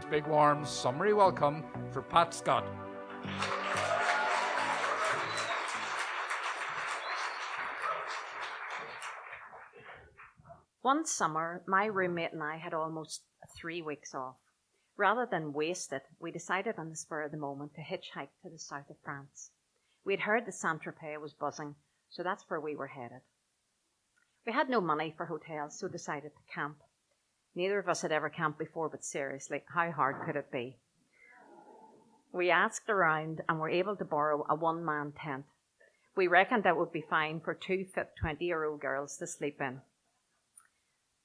big warm summery welcome for Pat Scott. One summer, my roommate and I had almost 3 weeks off. Rather than waste it, we decided on the spur of the moment to hitchhike to the south of France. We had heard that Saint-Tropez was buzzing, so that's where we were headed. We had no money for hotels, so decided to camp. Neither of us had ever camped before, but seriously, how hard could it be? We asked around and were able to borrow a one-man tent. We reckoned that would be fine for two fit 20-year-old girls to sleep in.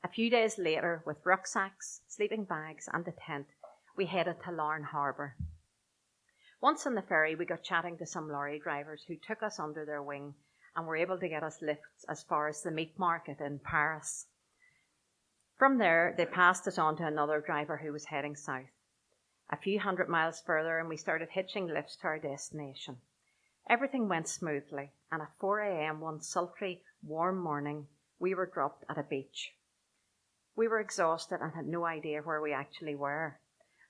A few days later, with rucksacks, sleeping bags and a tent, we headed to Larne Harbour. Once on the ferry, we got chatting to some lorry drivers who took us under their wing and were able to get us lifts as far as the meat market in Paris. From there, they passed us on to another driver who was heading south. A few 100 miles further, and we started hitching lifts to our destination. Everything went smoothly, and at 4 a.m. one sultry, warm morning, we were dropped at a beach. We were exhausted and had no idea where we actually were.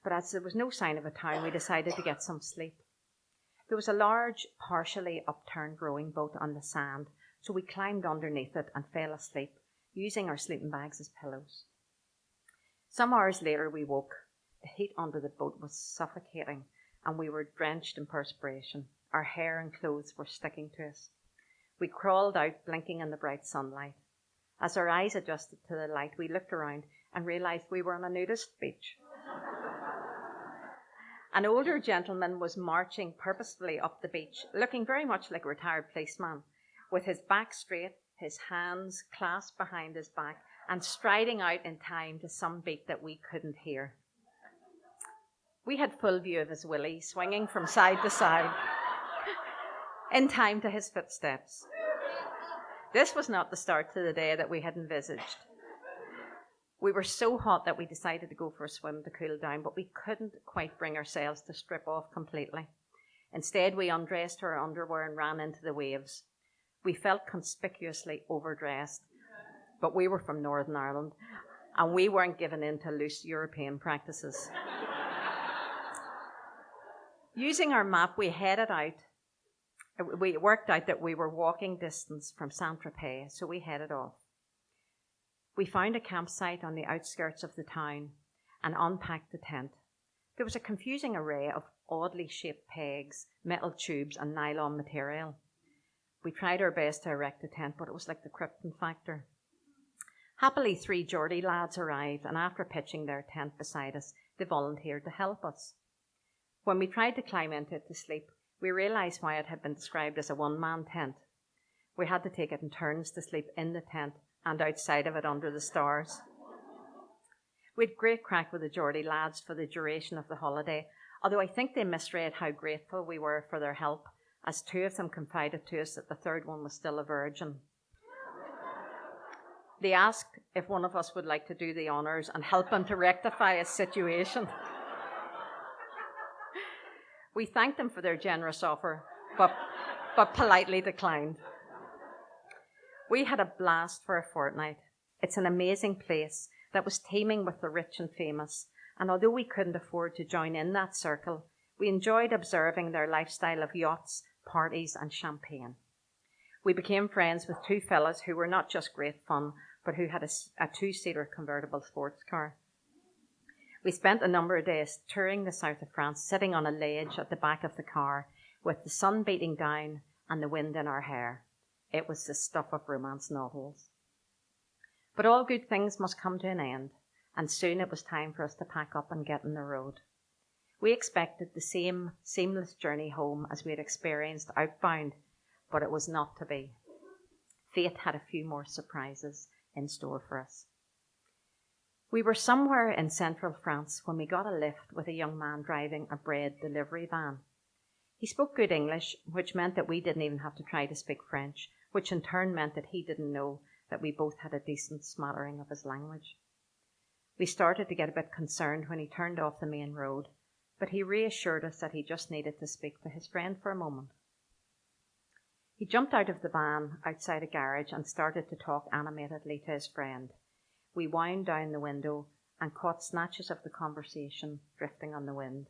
But as there was no sign of a town, we decided to get some sleep. There was a large, partially upturned rowing boat on the sand, so we climbed underneath it and fell asleep, using our sleeping bags as pillows. Some hours later, we woke. The heat under the boat was suffocating, and we were drenched in perspiration. Our hair and clothes were sticking to us. We crawled out, blinking in the bright sunlight. As our eyes adjusted to the light, we looked around and realised we were on a nudist beach. An older gentleman was marching purposefully up the beach, looking very much like a retired policeman, with his back straight, his hands clasped behind his back, and striding out in time to some beat that we couldn't hear. We had full view of his willy swinging from side to side, in time to his footsteps. This was not the start to the day that we had envisaged. We were so hot that we decided to go for a swim to cool down, but we couldn't quite bring ourselves to strip off completely. Instead, we undressed our underwear and ran into the waves. We felt conspicuously overdressed, but we were from Northern Ireland, and we weren't given in to loose European practices. Using our map, we headed out. We worked out that we were walking distance from Saint-Tropez, so we headed off. We found a campsite on the outskirts of the town and unpacked the tent. There was a confusing array of oddly shaped pegs, metal tubes, and nylon material. We tried our best to erect the tent, but it was like the Krypton factor. Happily, 3 Geordie lads arrived, and after pitching their tent beside us, they volunteered to help us. When we tried to climb into it to sleep, we realised why it had been described as a one-man tent. We had to take it in turns to sleep in the tent and outside of it under the stars. We had great crack with the Geordie lads for the duration of the holiday, although I think they misread how grateful we were for their help, as 2 of them confided to us that the third one was still a virgin. They asked if one of us would like to do the honours and help them to rectify a situation. We thanked them for their generous offer, but politely declined. We had a blast for a fortnight. It's an amazing place that was teeming with the rich and famous, and although we couldn't afford to join in that circle, we enjoyed observing their lifestyle of yachts, parties, and champagne. We became friends with 2 fellas who were not just great fun, but who had a 2-seater convertible sports car. We spent a number of days touring the south of France, sitting on a ledge at the back of the car, with the sun beating down and the wind in our hair. It was the stuff of romance novels. But all good things must come to an end, and soon it was time for us to pack up and get on the road. We expected the same seamless journey home as we had experienced outbound, but it was not to be. Fate had a few more surprises in store for us. We were somewhere in central France when we got a lift with a young man driving a bread delivery van. He spoke good English, which meant that we didn't even have to try to speak French, which in turn meant that he didn't know that we both had a decent smattering of his language. We started to get a bit concerned when he turned off the main road, but he reassured us that he just needed to speak to his friend for a moment. He jumped out of the van outside a garage and started to talk animatedly to his friend. We wound down the window and caught snatches of the conversation drifting on the wind.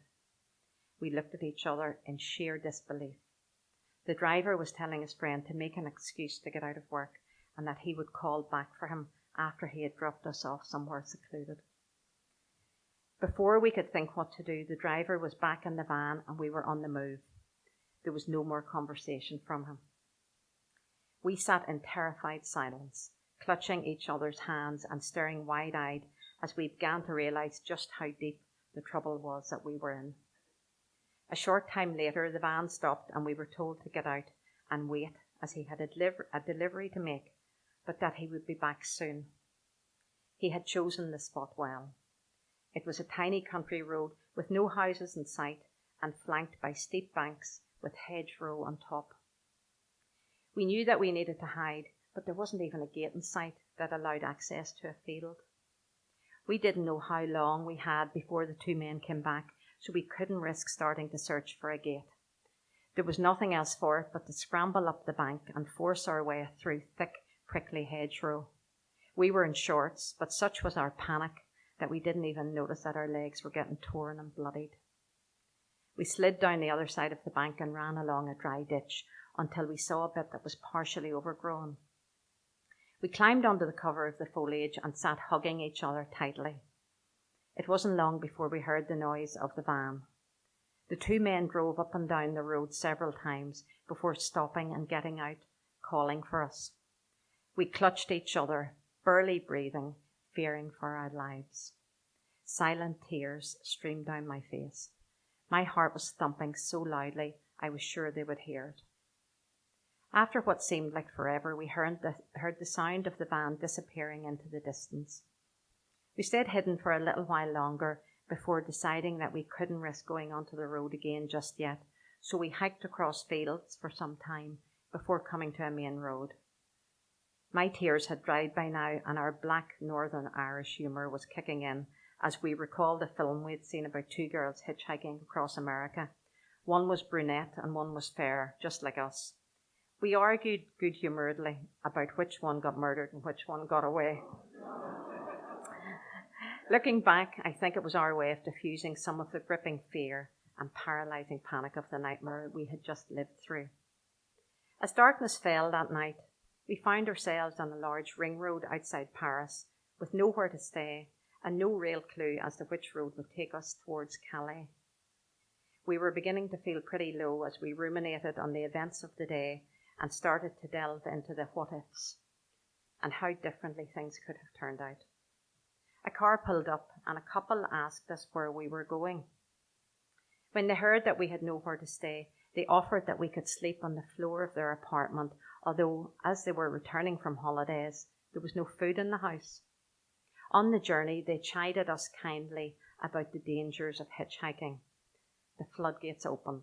We looked at each other in sheer disbelief. The driver was telling his friend to make an excuse to get out of work and that he would call back for him after he had dropped us off somewhere secluded. Before we could think what to do, the driver was back in the van and we were on the move. There was no more conversation from him. We sat in terrified silence, clutching each other's hands and staring wide-eyed as we began to realize just how deep the trouble was that we were in. A short time later, the van stopped and we were told to get out and wait as he had a delivery to make, but that he would be back soon. He had chosen the spot well. It was a tiny country road with no houses in sight and flanked by steep banks with hedgerow on top. We knew that we needed to hide, but there wasn't even a gate in sight that allowed access to a field. We didn't know how long we had before the two men came back, so we couldn't risk starting to search for a gate. There was nothing else for it but to scramble up the bank and force our way through thick, prickly hedgerow. We were in shorts, but such was our panic that we didn't even notice that our legs were getting torn and bloodied. We slid down the other side of the bank and ran along a dry ditch until we saw a bit that was partially overgrown. We climbed onto the cover of the foliage and sat hugging each other tightly. It wasn't long before we heard the noise of the van. The two men drove up and down the road several times before stopping and getting out, calling for us. We clutched each other, barely breathing, fearing for our lives. Silent tears streamed down my face. My heart was thumping so loudly I was sure they would hear it. After what seemed like forever, we heard the sound of the van disappearing into the distance. We stayed hidden for a little while longer before deciding that we couldn't risk going onto the road again just yet, so we hiked across fields for some time before coming to a main road. My tears had dried by now, and our black Northern Irish humour was kicking in as we recalled a film we'd seen about two girls hitchhiking across America. One was brunette and one was fair, just like us. We argued good-humouredly about which one got murdered and which one got away. Looking back, I think it was our way of diffusing some of the gripping fear and paralysing panic of the nightmare we had just lived through. As darkness fell that night, we found ourselves on a large ring road outside Paris with nowhere to stay and no real clue as to which road would take us towards Calais. We were beginning to feel pretty low as we ruminated on the events of the day and started to delve into the what-ifs and how differently things could have turned out. A car pulled up and a couple asked us where we were going. When they heard that we had nowhere to stay, they offered that we could sleep on the floor of their apartment, although as they were returning from holidays, there was no food in the house. On the journey, they chided us kindly about the dangers of hitchhiking. The floodgates opened,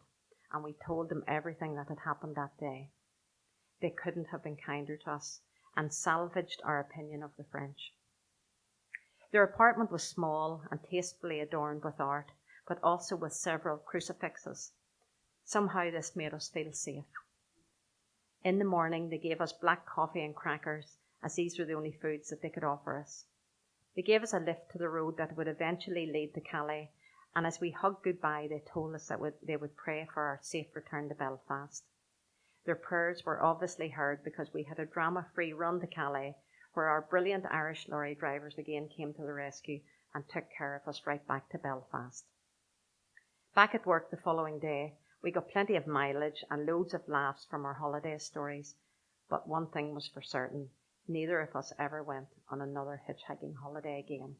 and we told them everything that had happened that day. They couldn't have been kinder to us and salvaged our opinion of the French. Their apartment was small and tastefully adorned with art, but also with several crucifixes. Somehow this made us feel safe. In the morning, they gave us black coffee and crackers, as these were the only foods that they could offer us. They gave us a lift to the road that would eventually lead to Calais, and as we hugged goodbye, they told us that they would pray for our safe return to Belfast. Their prayers were obviously heard because we had a drama-free run to Calais, where our brilliant Irish lorry drivers again came to the rescue and took care of us right back to Belfast. Back at work the following day, we got plenty of mileage and loads of laughs from our holiday stories, but one thing was for certain, neither of us ever went on another hitchhiking holiday again.